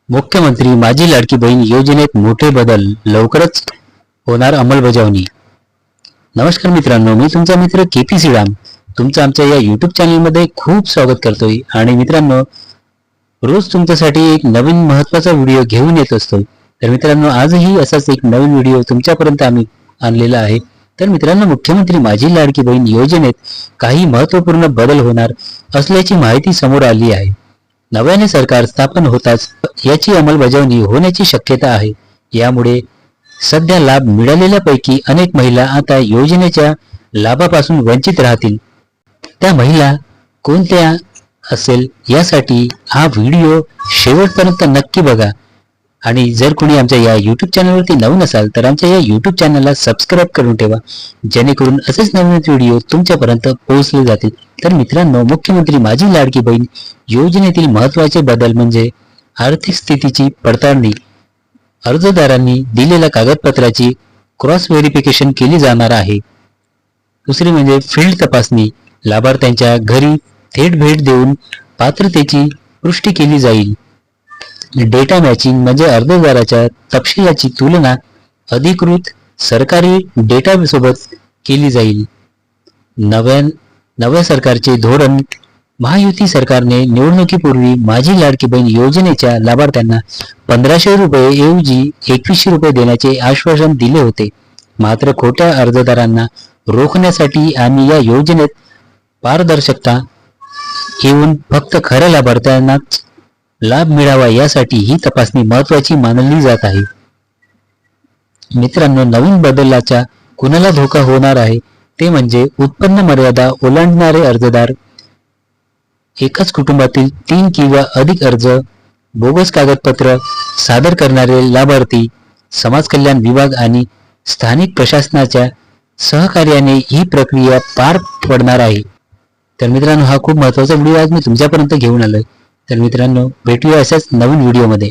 मुख्यमंत्री माझी लाडकी बहीण योजनेत मोठे बदल, लवकरच होणार अंमलबजावणी. नमस्कार मित्रांनो, मी तुमचा मित्र केपी श्रीराम तुमचं आमच्या या यूट्यूब चॅनलमध्ये खूप स्वागत करतोय. आणि मित्रांनो, रोज तुमच्यासाठी एक नवीन महत्त्वाचा व्हिडिओ घेऊन येत असतो. तर मित्रांनो, आजही असाच एक नवीन व्हिडिओ तुमच्यापर्यंत आम्ही आणलेला आहे. तर मित्रांनो, मुख्यमंत्री माझी लाडकी बहीण योजनेत काही महत्त्वपूर्ण बदल होणार असल्याची माहिती समोर आली आहे. नव्याने सरकार स्थापन होताच याची अंमलबजावणी होण्याची शक्यता आहे. यामुळे सध्या लाभ मिळालेल्यापैकी अनेक महिला आता योजनेच्या लाभापासून वंचित राहतील. त्या महिला कोणत्या असेल यासाठी हा व्हिडिओ शेवटपर्यंत नक्की बघा. आणि जर कोणी आमच्या या यूट्यूब चॅनलवरती नवीन असाल तर आमच्या या यूट्यूब चॅनलला सबस्क्राईब करून ठेवा, जेणेकरून असेच नवीन व्हिडिओ तुमच्यापर्यंत पोहोचले जातील. तर मित्रांनो, मुख्यमंत्री माझी लाडकी बहीण योजनेतील महत्त्वाचे बदल म्हणजे आर्थिक स्थितीची पडताळणी. अर्जदारांनी दिलेल्या कागदपत्राची क्रॉस व्हेरिफिकेशन केली जाणार आहे. दुसरी म्हणजे फील्ड तपासणी. लाभार्थ्यांच्या घरी थेट भेट देऊन पात्रतेची पुष्टी केली जाईल. डेटा मॅचिंग म्हणजे अर्जदाराच्या तपशिलाची तुलना अधिकृत सरकारी डेटा सोबत केली जाईल. नव्या सरकारचे धोरण. महायुती सरकारने निवडणुकीपूर्वी माझी लाडकी बहीण योजनेच्या लाभार्थ्यांना 1500 रुपये ऐवजी 2100 रुपये देण्याचे आश्वासन दिले होते. मात्र खोट्या अर्जदारांना रोखण्यासाठी आणि या योजनेत पारदर्शकता येऊन फक्त खऱ्या लाभार्थ्यांनाच लाभ मिळावा यासाठी ही तपासणी महत्त्वाची मानली जात आहे. मित्रांनो, नवीन बदलाचा कुणाला धोका होणार आहे ते म्हणजे उत्पन्न मर्यादा ओलांडणारे अर्जदार, एकाच कुटुंबातील 3 किंवा अधिक अर्ज, बोगस कागदपत्र सादर करणारे लाभार्थी. समाज कल्याण विभाग आणि स्थानिक प्रशासनाच्या सहकार्याने ही प्रक्रिया पार पडणार आहे. तर मित्रांनो, हा खूप महत्त्वाचा व्हिडिओ आज मी तुमच्यापर्यंत घेऊन आलोय. तर मित्रांनो, भेटूया अशाच नवीन व्हिडिओमध्ये.